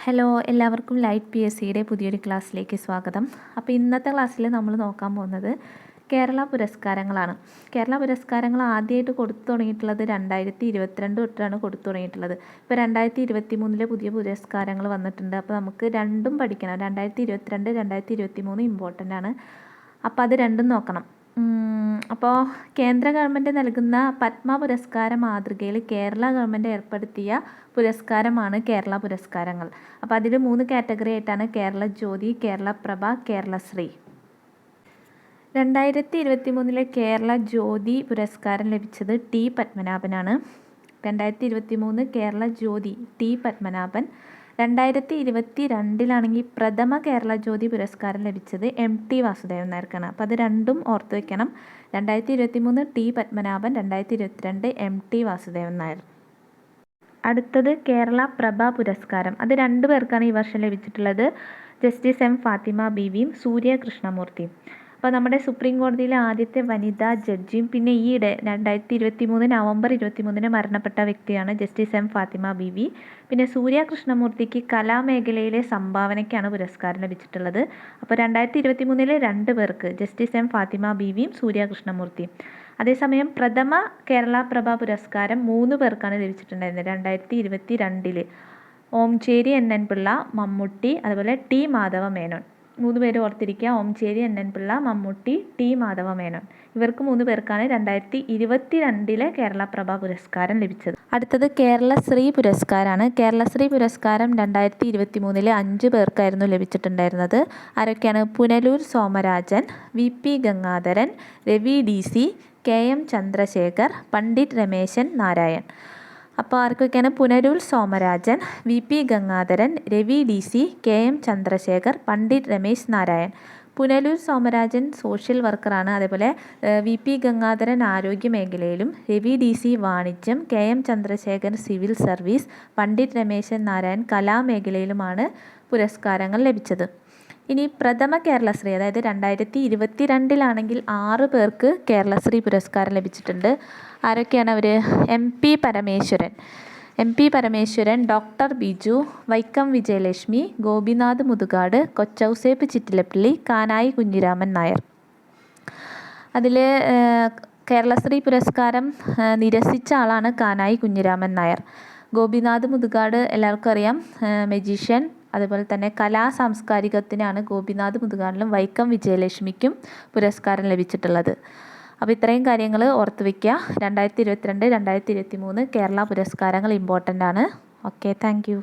Hello, എല്ലാവർക്കും light P S സിയുടെ പുതിയൊരു ക്ലാസ്സിലേക്ക് സ്വാഗതം. അപ്പോൾ ഇന്നത്തെ ക്ലാസ്സിൽ നമ്മൾ നോക്കാൻ പോകുന്നത് കേരള പുരസ്കാരങ്ങളാണ്. കേരള പുരസ്കാരങ്ങൾ ആദ്യമായിട്ട് കൊടുത്തു തുടങ്ങിയിട്ടുള്ളത് 2022 തൊട്ടാണ് കൊടുത്തു തുടങ്ങിയിട്ടുള്ളത്. ഇപ്പോൾ 2023 പുതിയ പുരസ്കാരങ്ങൾ വന്നിട്ടുണ്ട്. അപ്പോൾ നമുക്ക് രണ്ടും പഠിക്കണം. 2022, 2023 ഇമ്പോർട്ടൻ്റ് ആണ്. അപ്പോൾ അത് രണ്ടും നോക്കണം. അപ്പോൾ കേന്ദ്ര ഗവൺമെൻറ് നൽകുന്ന പത്മ പുരസ്കാര മാതൃകയിൽ കേരള ഗവൺമെൻറ് ഏർപ്പെടുത്തിയ പുരസ്കാരമാണ് കേരള പുരസ്കാരങ്ങൾ. അപ്പോൾ അതിൽ 3 കാറ്റഗറി ആയിട്ടാണ് കേരള ജ്യോതി, കേരള പ്രഭ, കേരളശ്രീ. 2023 കേരള ജ്യോതി പുരസ്കാരം ലഭിച്ചത് ടി പത്മനാഭനാണ്. 2023 കേരള ജ്യോതി ടി പത്മനാഭൻ. 2022 പ്രഥമ കേരള ജ്യോതി പുരസ്കാരം ലഭിച്ചത് MT വാസുദേവൻ നായർക്കാണ്. അപ്പോൾ അത് രണ്ടും ഓർത്ത് വയ്ക്കണം. 2023 ടി പത്മനാഭൻ, 2022 MT വാസുദേവൻ നായർ. അടുത്തത് കേരള പ്രഭ പുരസ്കാരം. അത് 2 പേർക്കാണ് ഈ വർഷം ലഭിച്ചിട്ടുള്ളത്. ജസ്റ്റിസ് M ഫാത്തിമ ബീവിയും സൂര്യ കൃഷ്ണമൂർത്തിയും. അപ്പോൾ നമ്മുടെ സുപ്രീം കോടതിയിലെ ആദ്യത്തെ വനിതാ ജഡ്ജിയും പിന്നെ ഈയിടെ 2023 നവംബർ 23 മരണപ്പെട്ട വ്യക്തിയാണ് ജസ്റ്റിസ് M ഫാത്തിമ ബീവി. പിന്നെ സൂര്യ കൃഷ്ണമൂർത്തിക്ക് കലാമേഖലയിലെ സംഭാവനയ്ക്കാണ് പുരസ്കാരം ലഭിച്ചിട്ടുള്ളത്. അപ്പോൾ 2023 2 പേർക്ക് ജസ്റ്റിസ് M ഫാത്തിമ ബീവിയും സൂര്യ കൃഷ്ണമൂർത്തിയും. അതേസമയം പ്രഥമ കേരള പ്രഭ പുരസ്കാരം 3 പേർക്കാണ് ലഭിച്ചിട്ടുണ്ടായിരുന്നത് 2022. ഓംചേരി NN പിള്ള, മമ്മൂട്ടി, അതുപോലെ ടി മാധവ മേനോൻ. 3 പേര് ഓർത്തിരിക്കുക. Omchery NN Pillai, Mammootty, T Madhava Menon. ഇവർക്ക് 3 പേർക്കാണ് 2022 കേരള പ്രഭ പുരസ്കാരം ലഭിച്ചത്. അടുത്തത് കേരളശ്രീ പുരസ്കാരമാണ്. കേരളശ്രീ പുരസ്കാരം 2023 5 പേർക്കായിരുന്നു ലഭിച്ചിട്ടുണ്ടായിരുന്നത്. ആരൊക്കെയാണ്? Punalur Somarajan, VP Gangadharan, Ravi DC, KM Chandrasekhar, Pandit Rameshan Narayan. അപ്പോൾ ആർക്കൊക്കെയാണ്? Punalur Somarajan, VP Gangadharan, Ravi DC, KM Chandrasekhar, Pandit Ramesh Narayan. Punalur Somarajan social വർക്കറാണ്. അതേപോലെ VP ഗംഗാധരൻ ആരോഗ്യ മേഖലയിലും, രവി DC വാണിജ്യം, KM Chandrasekhar civil service, Pandit Rameshan Narayan കലാമേഖലയിലുമാണ് പുരസ്കാരങ്ങൾ ലഭിച്ചത്. ഇനി പ്രഥമ കേരളശ്രീ, അതായത് 2022 6 പേർക്ക് കേരളശ്രീ പുരസ്കാരം ലഭിച്ചിട്ടുണ്ട്. ആരൊക്കെയാണ് അവർ? MP Parameswaran, doctor Biju, Vaikom Vijayalakshmi, Gopinath Muthukad, Kochouseph Chittilappilly, Kanayi Kunhiraman Nair. അതിൽ കേരളശ്രീ പുരസ്കാരം നിരസിച്ച ആളാണ് കാനായി കുഞ്ഞിരാമൻ നായർ. ഗോപിനാഥ് മുതുകാട് എല്ലാവർക്കും അറിയാം, മജീഷ്യൻ. അതുപോലെ തന്നെ സാംസ്കാരികത്തിനാണ് ഗോപിനാഥ് മുതുകാടിലും വൈക്കം വിജയലക്ഷ്മിക്കും പുരസ്കാരം ലഭിച്ചിട്ടുള്ളത്. അപ്പോൾ ഇത്രയും കാര്യങ്ങൾ ഓർത്ത് വയ്ക്കുക. 2022, 2023 കേരള പുരസ്കാരങ്ങൾ ഇമ്പോർട്ടൻ്റ് ആണ്. Okay, thank you.